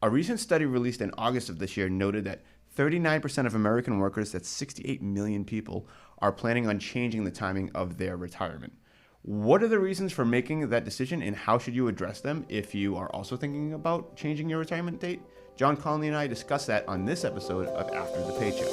A recent study released in August of this year noted that 39% of American workers, that's 68 million people, are planning on changing the timing of their retirement. What are the reasons for making that decision, and how should you address them if you are also thinking about changing your retirement date? John Conley and I discuss that on this episode of After the Paycheck.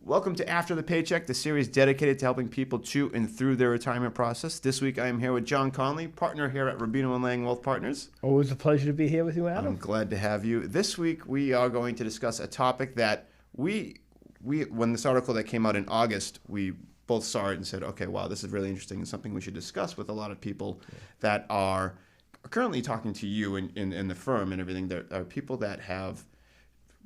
Welcome to After the Paycheck, the series dedicated to helping people to and through their retirement process. This week I am here with John Conley, partner here at Rubino & Lang Wealth Partners. Always a pleasure to be here with you, Adam. I'm glad to have you. This week we are going to discuss a topic that we when this article that came out in August, we both saw it and said, okay, wow, this is really interesting and something we should discuss with a lot of people that are currently talking to you in the firm and everything. There are people that have,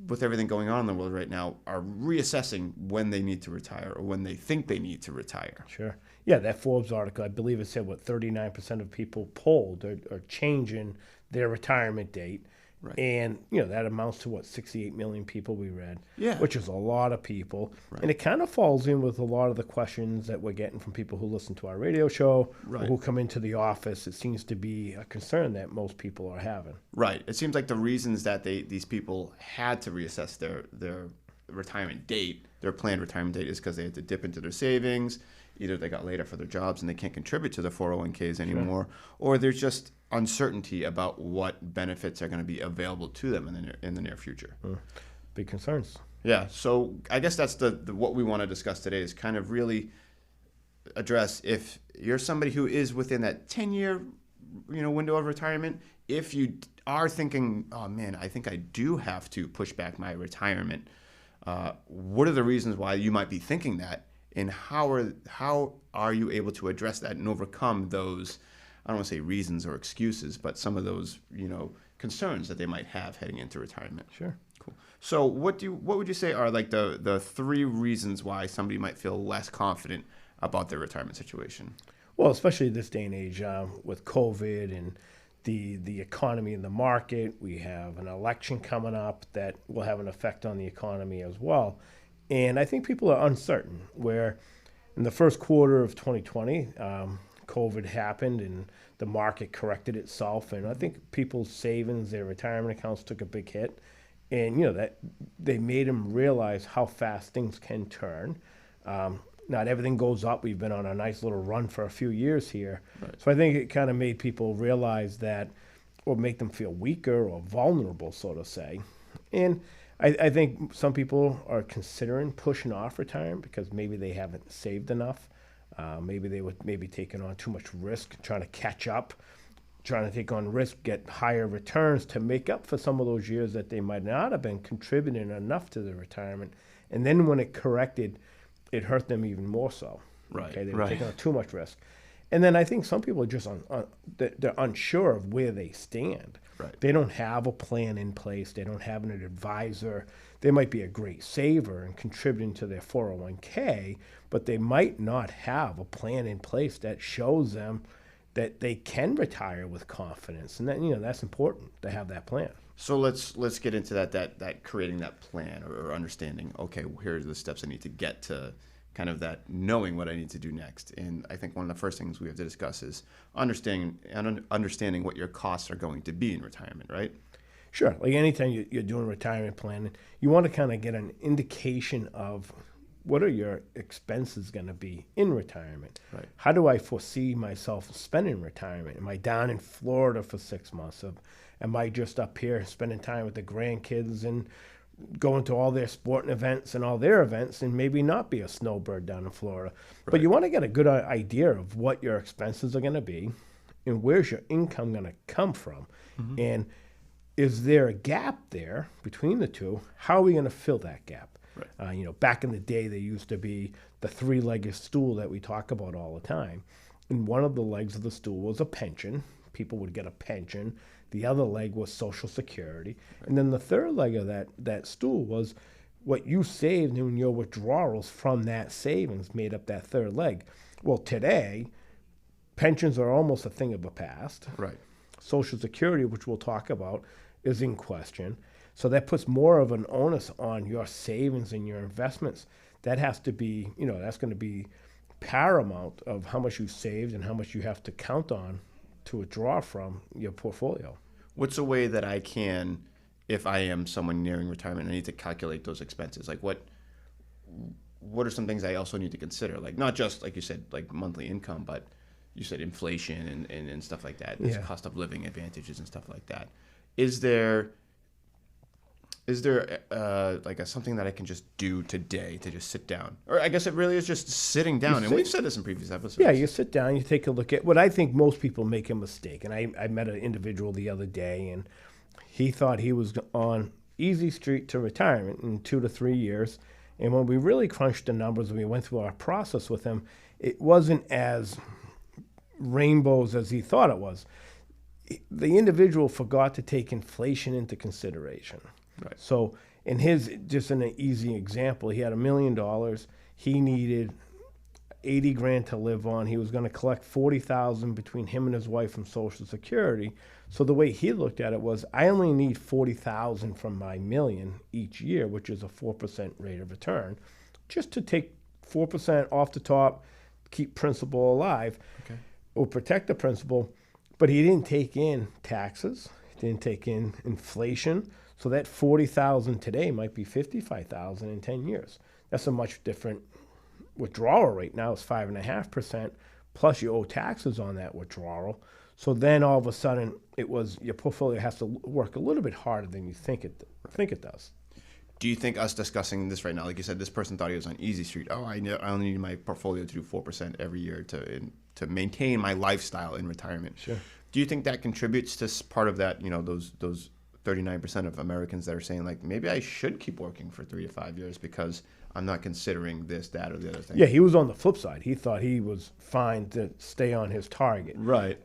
with everything going on in the world right now, are reassessing when they need to retire or when they think they need to retire. Sure. Yeah, that Forbes article, I believe it said, 39% of people polled are changing their retirement date. Right. And, that amounts to 68 million people we read, which is a lot of people. Right. And it kind of falls in with a lot of the questions that we're getting from people who listen to our radio show, or who come into the office. It seems to be a concern that most people are having. Right. It seems like the reasons that these people had to reassess their retirement date, their planned retirement date, is because they had to dip into their savings. Either they got laid off for their jobs and they can't contribute to their 401ks anymore, or there's just uncertainty about what benefits are going to be available to them in the near future. Big concerns. Yeah, so I guess that's the what we want to discuss today, is kind of really address if you're somebody who is within that 10-year window of retirement. If you are thinking, oh man, I think I do have to push back my retirement, what are the reasons why you might be thinking that? And how are you able to address that and overcome those, I don't want to say reasons or excuses, but some of those, concerns that they might have heading into retirement? Sure. Cool. So what would you say are like the three reasons why somebody might feel less confident about their retirement situation? Well, especially this day and age with COVID and the economy and the market. We have an election coming up that will have an effect on the economy as well. And I think people are uncertain, where in the first quarter of 2020, COVID happened and the market corrected itself. And I think people's savings, their retirement accounts took a big hit. And, that they made them realize how fast things can turn. Not everything goes up. We've been on a nice little run for a few years here. Right. So I think it kind of made people realize that, or make them feel weaker or vulnerable, so to say. And I think some people are considering pushing off retirement because maybe they haven't saved enough. Maybe they would taking on too much risk, trying to catch up, trying to take on risk, get higher returns to make up for some of those years that they might not have been contributing enough to their retirement. And then when it corrected, it hurt them even more so. Right. Okay, they were taking on too much risk. And then I think some people are just they're unsure of where they stand. Right. They don't have a plan in place. They don't have an advisor. They might be a great saver and contributing to their 401k, but they might not have a plan in place that shows them that they can retire with confidence. And that's important to have that plan. So let's get into that creating that plan or understanding, okay, here are the steps I need to get to kind of that knowing what I need to do next. And I think one of the first things we have to discuss is understanding what your costs are going to be in retirement, right? Sure. Like anytime you're doing retirement planning, you want to kind of get an indication of what are your expenses going to be in retirement? Right. How do I foresee myself spending retirement? Am I down in Florida for 6 months? Am I just up here spending time with the grandkids and going to all their sporting events and all their events, and maybe not be a snowbird down in Florida? Right. But you want to get a good idea of what your expenses are going to be and where's your income going to come from. Mm-hmm. And is there a gap there between the two? How are we going to fill that gap? Right. Back in the day, there used to be the three-legged stool that we talk about all the time. And one of the legs of the stool was a pension. People would get a pension. The other leg was Social Security. Right. And then the third leg of that stool was what you saved in your withdrawals from that savings made up that third leg. Well, today, pensions are almost a thing of the past. Right. Social Security, which we'll talk about, is in question. So that puts more of an onus on your savings and your investments. That has to be, that's going to be paramount of how much you saved and how much you have to count on to withdraw from your portfolio. What's a way that I can, if I am someone nearing retirement, I need to calculate those expenses? Like what are some things I also need to consider? Like not just like you said, like monthly income, but you said inflation and stuff like that. There's cost of living advantages and stuff like that. Is there like something that I can just do today to just sit down? Or I guess it really is just sitting down. And we've said this in previous episodes. Yeah, you sit down, you take a look at what I think most people make a mistake. And I met an individual the other day, and he thought he was on easy street to retirement in 2 to 3 years. And when we really crunched the numbers and we went through our process with him, it wasn't as rainbows as he thought it was. The individual forgot to take inflation into consideration. Right. So in his, just an easy example, he had $1 million. He needed 80 grand to live on. He was going to collect 40,000 between him and his wife from Social Security. So the way he looked at it was, I only need 40,000 from my million each year, which is a 4% rate of return, just to take 4% off the top, keep principal alive, or protect the principal. But he didn't take in taxes. He didn't take in inflation. So that 40,000 today might be 55,000 in 10 years. That's a much different withdrawal rate. Now it's 5.5%, plus you owe taxes on that withdrawal. So then all of a sudden it was your portfolio has to work a little bit harder than you think it does. Do you think us discussing this right now, like you said, this person thought he was on easy street. Oh, I only need my portfolio to do 4% every year to maintain my lifestyle in retirement. Sure. Do you think that contributes to part of that? You know, those 39% of Americans that are saying like, maybe I should keep working for 3 to 5 years because I'm not considering this, that, or the other thing. Yeah, he was on the flip side. He thought he was fine to stay on his target. Right.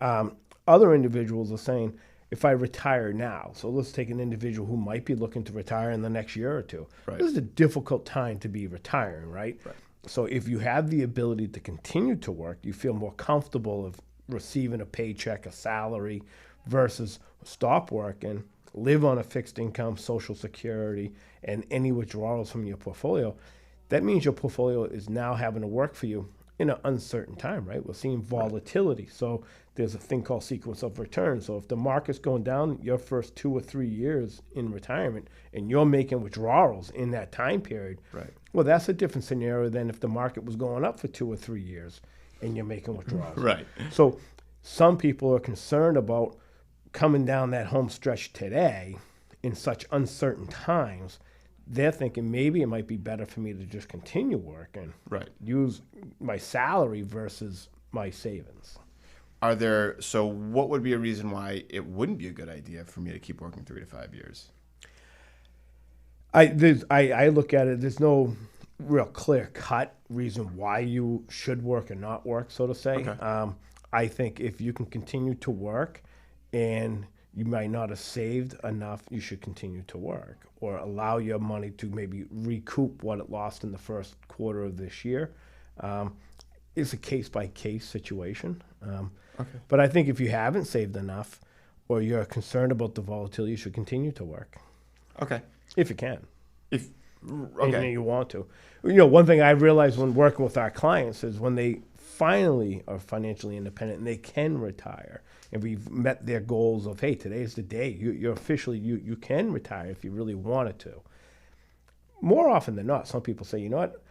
Other individuals are saying, if I retire now, so let's take an individual who might be looking to retire in the next year or two. Right. This is a difficult time to be retiring, right? So if you have the ability to continue to work, you feel more comfortable of receiving a paycheck, a salary, versus stop working, live on a fixed income, Social Security, and any withdrawals from your portfolio. That means your portfolio is now having to work for you in an uncertain time, right? We're seeing volatility. So there's a thing called sequence of return. So if the market's going down your first 2 or 3 years in retirement and you're making withdrawals in that time period, Right. well, that's a different scenario than if the market was going up for 2 or 3 years and you're making withdrawals. Right. So some people are concerned about coming down that home stretch today in such uncertain times. They're thinking maybe it might be better for me to just continue working, Right. use my salary versus my savings. So what would be a reason why it wouldn't be a good idea for me to keep working 3 to 5 years? I look at it, there's no real clear cut reason why you should work or not work, so to say. Okay. I think if you can continue to work and you might not have saved enough, you should continue to work or allow your money to maybe recoup what it lost in the first quarter of this year. It's a case-by-case situation. Okay. But I think if you haven't saved enough or you're concerned about the volatility, you should continue to work Okay. if you can. And you want to. You know, one thing I realized when working with our clients is when they finally are financially independent and they can retire, and we've met their goals of, hey, today's the day. You're officially, you can retire if you really wanted to. More often than not, some people say, you know what,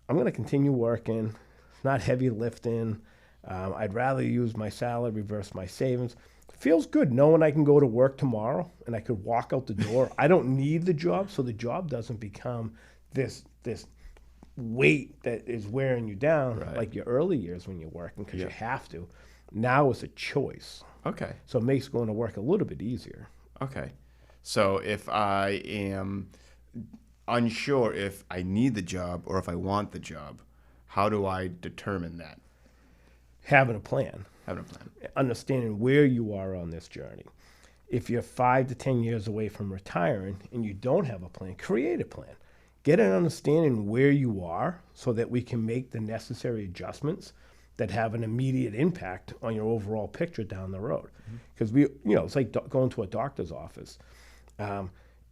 I'm going to continue working. It's not heavy lifting. I'd rather use my salary versus my savings. Feels good knowing I can go to work tomorrow and I could walk out the door. I don't need the job, so the job doesn't become this weight that is wearing you down like your early years when you're working because you have to. Now it's a choice. Okay. So it makes going to work a little bit easier. Okay. So if I am unsure if I need the job or if I want the job, how do I determine that? Having a plan. Having a plan. Understanding where you are on this journey. If you're 5 to 10 years away from retiring and you don't have a plan, create a plan. Get an understanding where you are so that we can make the necessary adjustments that have an immediate impact on your overall picture down the road. Because it's like going to a doctor's office.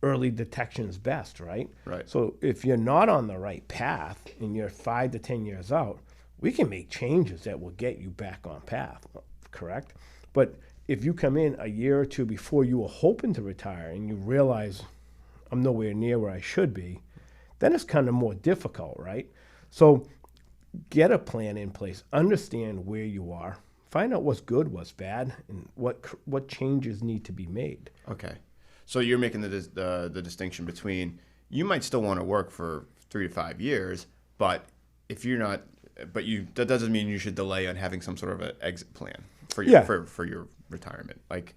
Early detection is best, right? Right. So if you're not on the right path and you're 5 to 10 years out, we can make changes that will get you back on path, correct? But if you come in a year or two before you were hoping to retire and you realize I'm nowhere near where I should be, then it's kind of more difficult, right? So get a plan in place, understand where you are, find out what's good, what's bad, and what changes need to be made. Okay. So you're making the distinction between you might still want to work for 3 to 5 years, but if you're not, that doesn't mean you should delay on having some sort of an exit plan for your retirement. Like,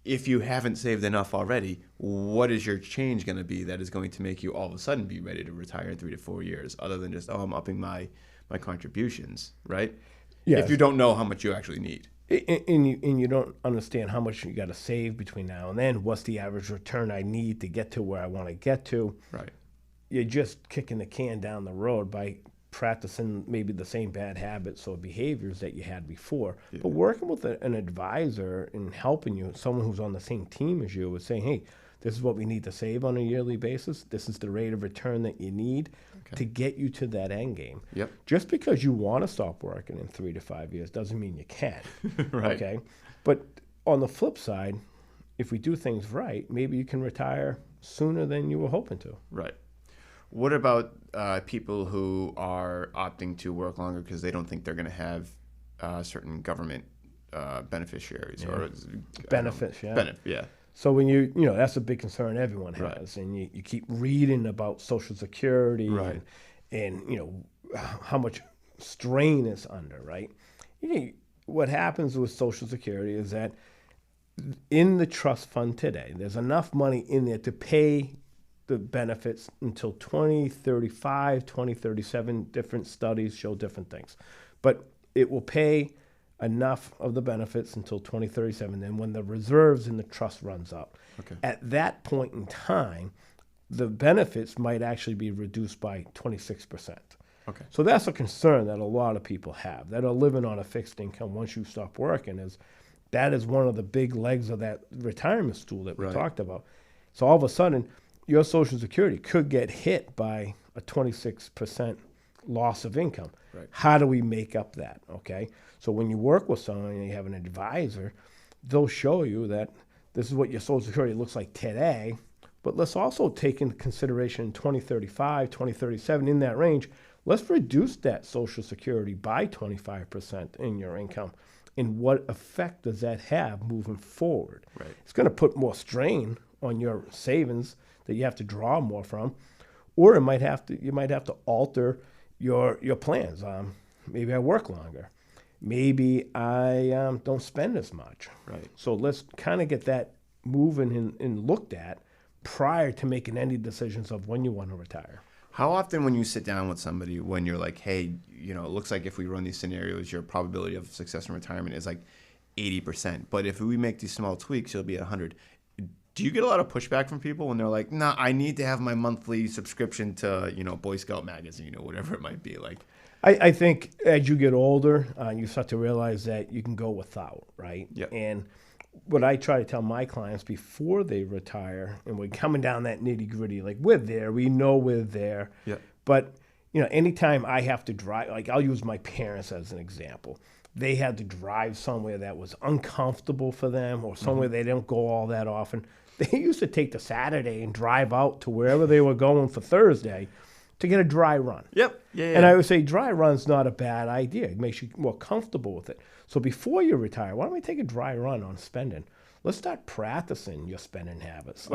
if you haven't saved enough already, what is your change going to be that is going to make you all of a sudden be ready to retire in 3 to 4 years, other than just, I'm upping my contributions, right? Yes. If you don't know how much you actually need. And you don't understand how much you got to save between now and then. What's the average return I need to get to where I want to get to? Right. You're just kicking the can down the road by practicing maybe the same bad habits or behaviors that you had before. Yeah. But working with an advisor and helping you, someone who's on the same team as you, is saying, hey, this is what we need to save on a yearly basis. This is the rate of return that you need to get you to that end game. Yep. Just because you want to stop working in 3 to 5 years doesn't mean you can. Right. Okay. But on the flip side, if we do things right, maybe you can retire sooner than you were hoping to. Right. What about people who are opting to work longer because they don't think they're going to have certain government beneficiaries or benefits? Yeah. So when you that's a big concern everyone has, right. And you keep reading about Social Security, right. and how much strain it's under, right? What happens with Social Security is that in the trust fund today, there's enough money in there to pay the benefits until 2035, 2037. Different studies show different things, but it will pay enough of the benefits until 2037. Then when the reserves in the trust runs up, at that point in time, the benefits might actually be reduced by 26%. Okay. So that's a concern that a lot of people have that are living on a fixed income once you stop working. That is one of the big legs of that retirement stool that we talked about. So all of a sudden, your Social Security could get hit by a 26% loss of income. Right. How do we make up that? Okay. So when you work with someone and you have an advisor, they'll show you that this is what your Social Security looks like today, but let's also take into consideration 2035, 2037, in that range. Let's reduce that Social Security by 25% in your income. And what effect does that have moving forward? Right. It's going to put more strain on your savings that you have to draw more from, or you might have to alter your plans. Maybe I work longer. Maybe I don't spend as much. Right. So let's kind of get that moving and looked at prior to making any decisions of when you want to retire. How often when you sit down with somebody, when you're like, hey, it looks like if we run these scenarios, your probability of success in retirement is like 80%. But if we make these small tweaks, you'll be at 100. Do you get a lot of pushback from people when they're like, nah, I need to have my monthly subscription to, Boy Scout magazine or whatever it might be like? I think as you get older, you start to realize that you can go without, right? Yep. And what I try to tell my clients before they retire, and we're coming down that nitty gritty, like we're there, we know we're there. Yep. But, anytime I have to drive, like I'll use my parents as an example. They had to drive somewhere that was uncomfortable for them or somewhere they don't go all that often. They used to take the Saturday and drive out to wherever they were going for Thursday to get a dry run. Yep. Yeah. And I would say dry run's not a bad idea. It makes you more comfortable with it. So before you retire, why don't we take a dry run on spending? Let's start practicing your spending habits.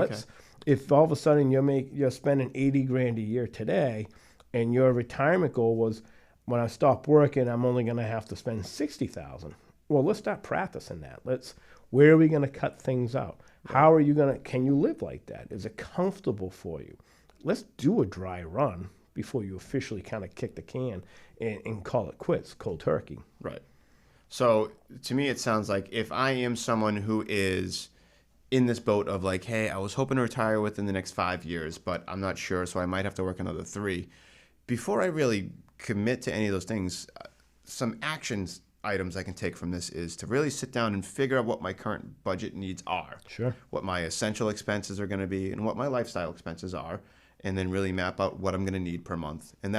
If all of a sudden you're spending $80,000 a year today, and your retirement goal was, when I stop working, I'm only going to have to spend $60,000. Well, let's start practicing that. Where are we going to cut things out? How are you can you live like that? Is it comfortable for you? Let's do a dry run before you officially kind of kick the can and call it quits, cold turkey. Right. So to me, it sounds like if I am someone who is in this boat of like, hey, I was hoping to retire within the next 5 years, but I'm not sure, so I might have to work another 3. Before I really commit to any of those things, some actions items I can take from this is to really sit down and figure out what my current budget needs are. Sure. What my essential expenses are going to be and what my lifestyle expenses are, and then really map out what I'm going to need per month. And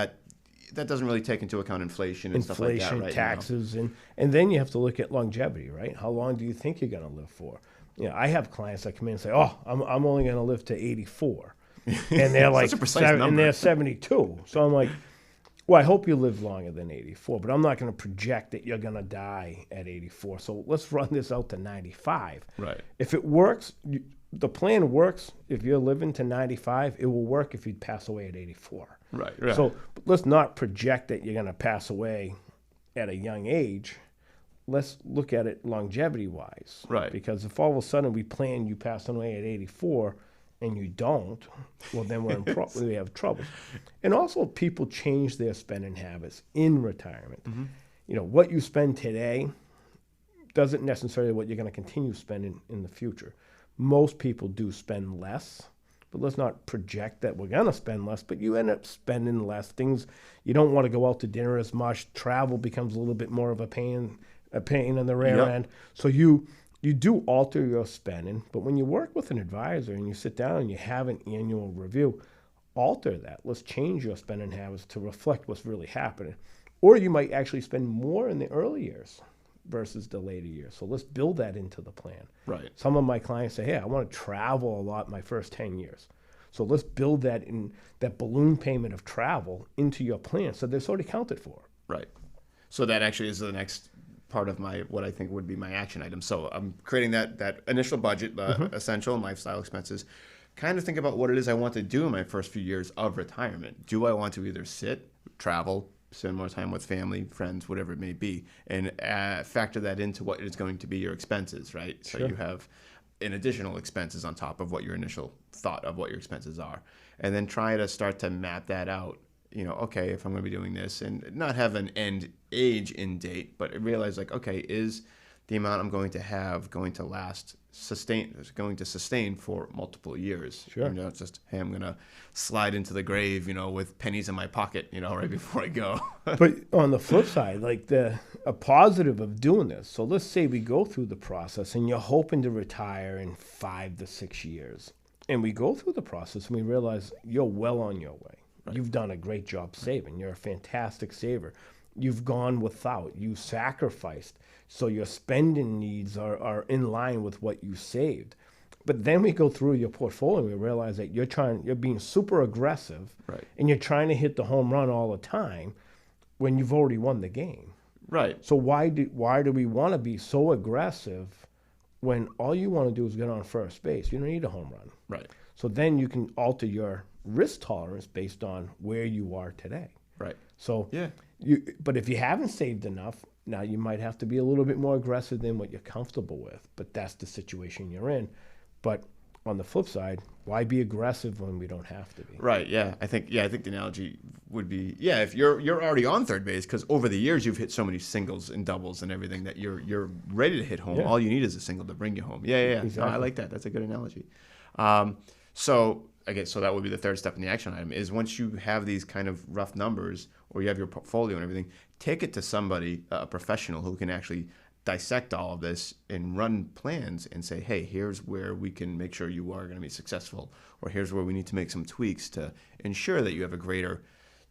that doesn't really take into account inflation and stuff like that, Inflation, right? taxes, and then you have to look at longevity, right? How long do you think you're going to live for? You know, I have clients that come in and say, "Oh, I'm only going to live to 84," and they're like, Such a precise number. and they're 72. So I'm like, well, I hope you live longer than 84, but I'm not going to project that you're going to die at 84. So let's run this out to 95. Right. If it works, the plan works. If you're living to 95, it will work if you pass away at 84. Right. Right. So let's not project that you're going to pass away at a young age. Let's look at it longevity wise. Right. Because if all of a sudden we plan you passing away at 84 and you don't, well, then we're we have trouble. And also, people change their spending habits in retirement. Mm-hmm. You know, what you spend today doesn't necessarily what you're going to continue spending in the future. Most people do spend less, but let's not project that we're going to spend less, but you end up spending less. Things, you don't want to go out to dinner as much. Travel becomes a little bit more of a pain in the rear Yep. end. So you do alter your spending, but when you work with an advisor and you sit down and you have an annual review, alter that. Let's change your spending habits to reflect what's really happening. Or you might actually spend more in the early years versus the later years. So let's build that into the plan. Right. Some of my clients say, hey, I want to travel a lot my first 10 years. So let's build that in that balloon payment of travel into your plan so that's already counted for. Right. So that actually is the next part of what I think would be my action item. So I'm creating that initial budget, essential and lifestyle expenses. Kind of think about what it is I want to do in my first few years of retirement. Do I want to either sit, travel, spend more time with family, friends, whatever it may be, and factor that into what is going to be your expenses, right? So Sure. you have an additional expenses on top of what your initial thought of what your expenses are. And then try to start to map that out. You know, okay, if I'm going to be doing this, and not have an end age in date, but realize like, okay, is the amount I'm going to have going to sustain for multiple years? Sure. You know, it's just, hey, I'm going to slide into the grave, you know, with pennies in my pocket, you know, right before I go. But on the flip side, like a positive of doing this. So let's say we go through the process and you're hoping to retire in 5 to 6 years. And we go through the process and we realize you're well on your way. Right. You've done a great job saving. You're a fantastic saver. You've gone without. You sacrificed. So your spending needs are in line with what you saved. But then we go through your portfolio and we realize that you're being super aggressive, Right. and you're trying to hit the home run all the time when you've already won the game. Right. So why do we want to be so aggressive when all you want to do is get on first base? You don't need a home run. Right. So then you can alter your risk tolerance based on where you are today. Right. So Yeah. but if you haven't saved enough, now you might have to be a little bit more aggressive than what you're comfortable with. But that's the situation you're in. But on the flip side, why be aggressive when we don't have to be? Right. Yeah. I think the analogy would be, yeah, if you're already on third base, because over the years you've hit so many singles and doubles and everything that you're ready to hit home. Yeah. All you need is a single to bring you home. Yeah. No, Exactly. I like that. That's a good analogy. So that would be the third step in the action item is once you have these kind of rough numbers or you have your portfolio and everything, take it to somebody, a professional who can actually dissect all of this and run plans and say, hey, here's where we can make sure you are going to be successful, or here's where we need to make some tweaks to ensure that you have a greater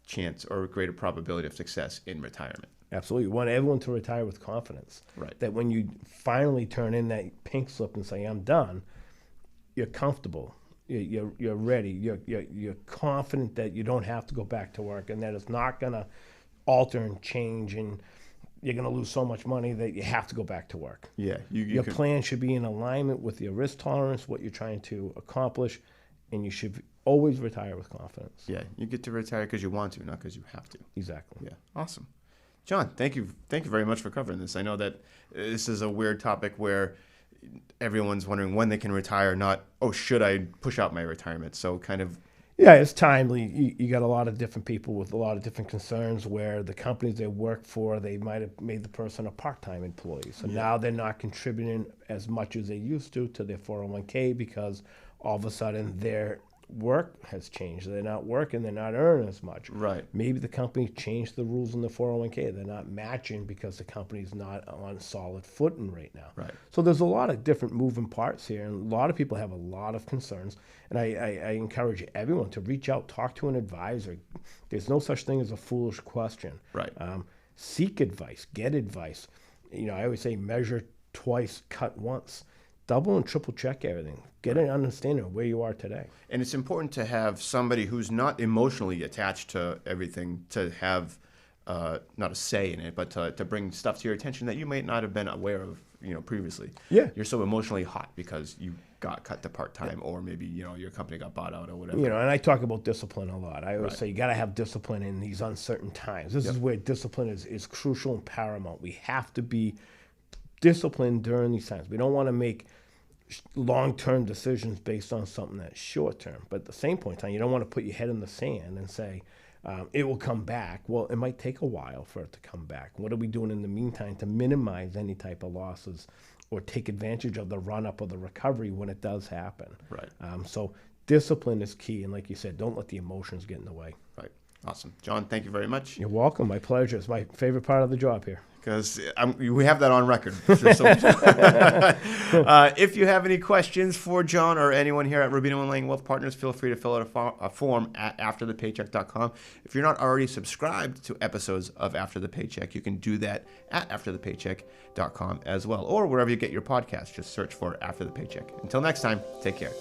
chance or a greater probability of success in retirement. Absolutely. You want everyone to retire with confidence. Right. That when you finally turn in that pink slip and say, I'm done, you're comfortable. You're ready. You're confident that you don't have to go back to work and that it's not going to alter and change and you're going to lose so much money that you have to go back to work. Yeah. Your plan should be in alignment with your risk tolerance, what you're trying to accomplish, and you should always retire with confidence. Yeah. You get to retire because you want to, not because you have to. Exactly. Yeah. Awesome. John, thank you very much for covering this. I know that this is a weird topic where everyone's wondering when they can retire, not, oh, should I push out my retirement? So kind of. Yeah, it's timely. You got a lot of different people with a lot of different concerns where the companies they work for, they might have made the person a part-time employee. So now they're not contributing as much as they used to their 401k because all of a sudden they're work has changed. They're not working, they're not earning as much. Right. Maybe the company changed the rules in the 401k. They're not matching because the company's not on solid footing right now. Right. So there's a lot of different moving parts here, and a lot of people have a lot of concerns. And I encourage everyone to reach out, talk to an advisor. There's no such thing as a foolish question. Right. Seek advice, get advice. I always say measure twice, cut once. Double and triple check everything. Get an understanding of where you are today. And it's important to have somebody who's not emotionally attached to everything to have not a say in it, but to bring stuff to your attention that you might not have been aware of, previously. Yeah. You're so emotionally hot because you got cut to part-time, or maybe, your company got bought out or whatever. And I talk about discipline a lot. I always Right. say you got to have discipline in these uncertain times. This is where discipline is crucial and paramount. We have to be disciplined during these times. We don't want to make long-term decisions based on something that's short-term. But at the same point in time, you don't want to put your head in the sand and say, it will come back. Well, it might take a while for it to come back. What are we doing in the meantime to minimize any type of losses or take advantage of the run-up or the recovery when it does happen? Right. So discipline is key. And like you said, don't let the emotions get in the way. Right. Awesome. John, thank you very much. You're welcome. My pleasure. It's my favorite part of the job here. Because we have that on record. So, if you have any questions for John or anyone here at Rubino and Lang Wealth Partners, feel free to fill out a form at afterthepaycheck.com. If you're not already subscribed to episodes of After the Paycheck, you can do that at afterthepaycheck.com as well, or wherever you get your podcast. Just search for After the Paycheck. Until next time, take care.